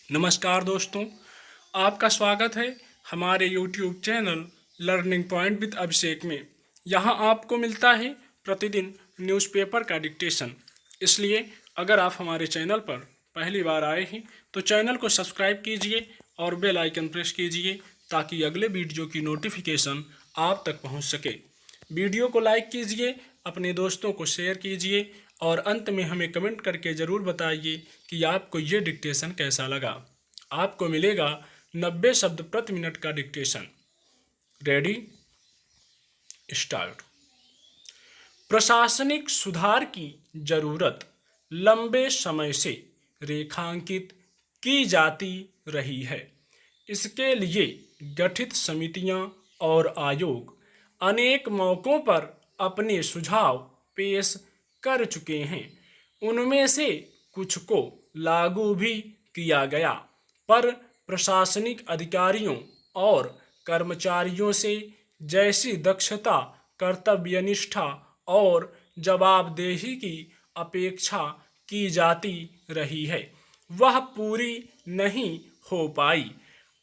नमस्कार दोस्तों, आपका स्वागत है हमारे YouTube channel learning point with Abhishek में। यहाँ आपको मिलता है प्रतिदिन न्यूज़पेपर का डिक्टेशन। इसलिए अगर आप हमारे चैनल पर पहली बार आए हैं तो चैनल को सब्सक्राइब कीजिए और बेल आइकन प्रेस कीजिए ताकि अगले वीडियो की नोटिफिकेशन आप तक पहुँच सके। वीडियो को लाइक कीजिए, अपने दोस्तों को शेयर कीजिए और अंत में हमें कमेंट करके ज़रूर बताइए कि आपको ये डिक्टेशन कैसा लगा। आपको मिलेगा 90 शब्द प्रति मिनट का डिक्टेशन। Ready, start. प्रशासनिक सुधार की जरूरत लंबे समय से रेखांकित की जाती रही है। इसके लिए गठित समितियां और आयोग अनेक मौकों पर अपने सुझाव पेश कर चुके हैं। उनमें से कुछ को लागू भी किया गया, पर प्रशासनिक अधिकारियों और कर्मचारियों से जैसी दक्षता, कर्तव्यनिष्ठा और जवाबदेही की अपेक्षा की जाती रही है, वह पूरी नहीं हो पाई।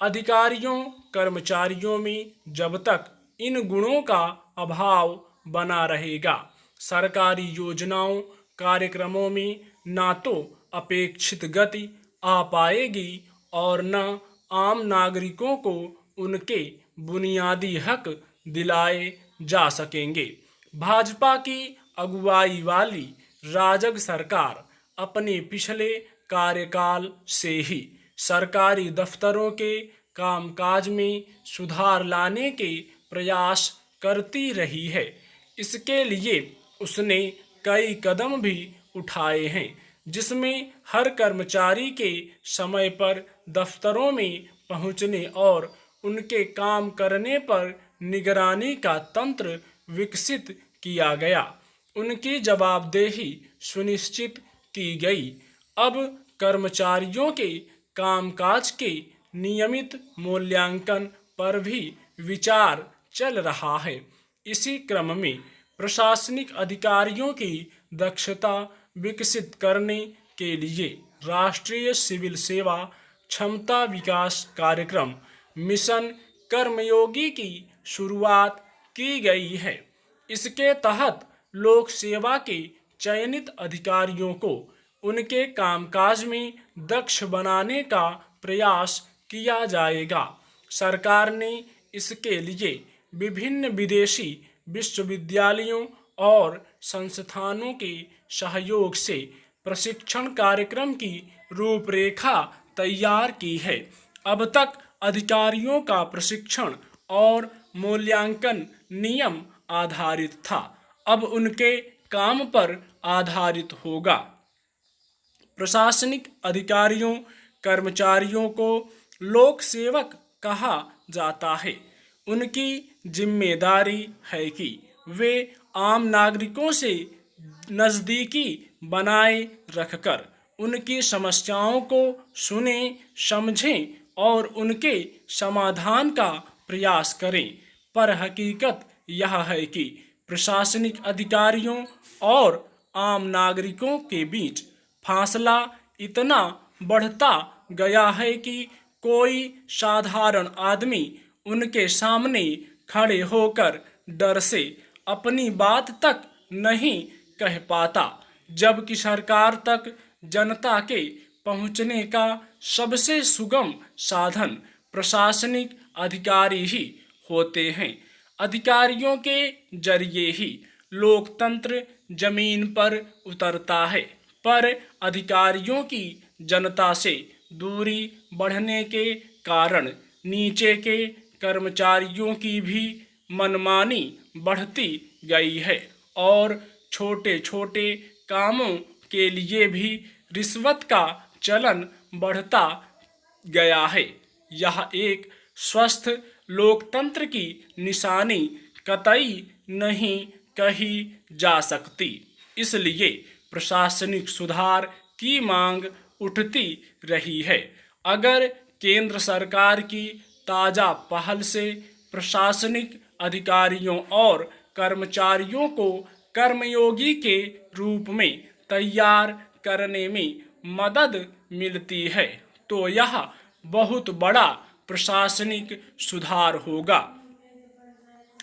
अधिकारियों कर्मचारियों में जब तक इन गुणों का अभाव बना रहेगा, सरकारी योजनाओं कार्यक्रमों में ना तो अपेक्षित गति आ पाएगी और न आम नागरिकों को उनके बुनियादी हक दिलाए जा सकेंगे। भाजपा की अगुवाई वाली राजग सरकार अपने पिछले कार्यकाल से ही सरकारी दफ्तरों के कामकाज में सुधार लाने के प्रयास करती रही है। इसके लिए उसने कई कदम भी उठाए हैं, जिसमें हर कर्मचारी के समय पर दफ्तरों में पहुंचने और उनके काम करने पर निगरानी का तंत्र विकसित किया गया। उनकी जवाबदेही सुनिश्चित की गई। अब कर्मचारियों के कामकाज के नियमित मूल्यांकन पर भी विचार चल रहा है। इसी क्रम में प्रशासनिक अधिकारियों की दक्षता विकसित करने के लिए राष्ट्रीय सिविल सेवा क्षमता विकास कार्यक्रम मिशन कर्मयोगी की शुरुआत की गई है। इसके तहत लोक सेवा के चयनित अधिकारियों को उनके कामकाज में दक्ष बनाने का प्रयास किया जाएगा। सरकार ने इसके लिए विभिन्न विदेशी विश्वविद्यालयों और संस्थानों के सहयोग से प्रशिक्षण कार्यक्रम की रूपरेखा तैयार की है। अब तक अधिकारियों का प्रशिक्षण और मूल्यांकन नियम आधारित था, अब उनके काम पर आधारित होगा। प्रशासनिक अधिकारियों कर्मचारियों को लोक सेवक कहा जाता है। उनकी जिम्मेदारी है कि वे आम नागरिकों से नज़दीकी बनाए रखकर उनकी समस्याओं को सुनें, समझें और उनके समाधान का प्रयास करें। पर हकीकत यह है कि प्रशासनिक अधिकारियों और आम नागरिकों के बीच फासला इतना बढ़ता गया है कि कोई साधारण आदमी उनके सामने खड़े होकर डर से अपनी बात तक नहीं कह पाता, जबकि सरकार तक जनता के पहुंचने का सबसे सुगम साधन प्रशासनिक अधिकारी ही होते हैं। अधिकारियों के जरिए ही लोकतंत्र जमीन पर उतरता है, पर अधिकारियों की जनता से दूरी बढ़ने के कारण नीचे के कर्मचारियों की भी मनमानी बढ़ती गई है और छोटे छोटे कामों के लिए भी रिश्वत का चलन बढ़ता गया है। यह एक स्वस्थ लोकतंत्र की निशानी कतई नहीं कही जा सकती। इसलिए प्रशासनिक सुधार की मांग उठती रही है। अगर केंद्र सरकार की ताज़ा पहल से प्रशासनिक अधिकारियों और कर्मचारियों को कर्मयोगी के रूप में तैयार करने में मदद मिलती है तो यह बहुत बड़ा प्रशासनिक सुधार होगा।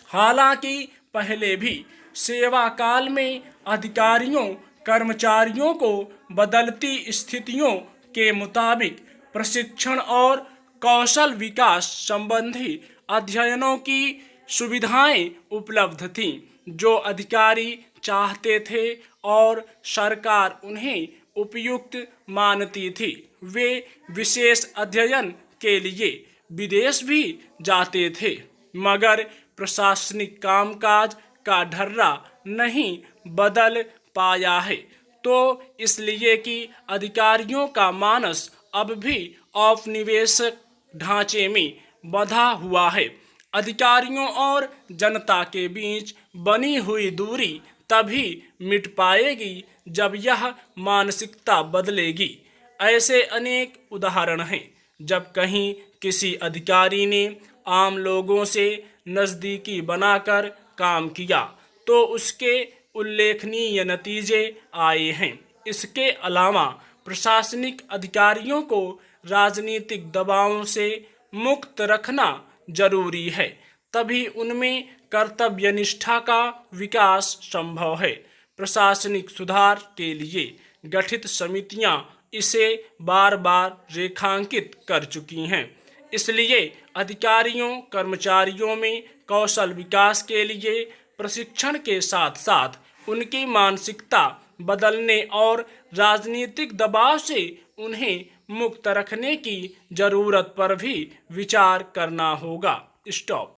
हालांकि पहले भी सेवा काल में अधिकारियों कर्मचारियों को बदलती स्थितियों के मुताबिक प्रशिक्षण और कौशल विकास संबंधी अध्ययनों की सुविधाएं उपलब्ध थीं, जो अधिकारी चाहते थे और सरकार उन्हें उपयुक्त मानती थी। वे विशेष अध्ययन के लिए विदेश भी जाते थे, मगर प्रशासनिक कामकाज का ढर्रा नहीं बदल पाया है, तो इसलिए कि अधिकारियों का मानस अब भी औपनिवेशिक ढांचे में बंधा हुआ है। अधिकारियों और जनता के बीच बनी हुई दूरी तभी मिट पाएगी जब यह मानसिकता बदलेगी। ऐसे अनेक उदाहरण हैं जब कहीं किसी अधिकारी ने आम लोगों से नज़दीकी बनाकर काम किया तो उसके उल्लेखनीय नतीजे आए हैं। इसके अलावा प्रशासनिक अधिकारियों को राजनीतिक दबावों से मुक्त रखना जरूरी है, तभी उनमें कर्तव्यनिष्ठा का विकास संभव है। प्रशासनिक सुधार के लिए गठित समितियां इसे बार बार रेखांकित कर चुकी हैं। इसलिए अधिकारियों कर्मचारियों में कौशल विकास के लिए प्रशिक्षण के साथ साथ उनकी मानसिकता बदलने और राजनीतिक दबाव से उन्हें मुक्त रखने की जरूरत पर भी विचार करना होगा। स्टॉप।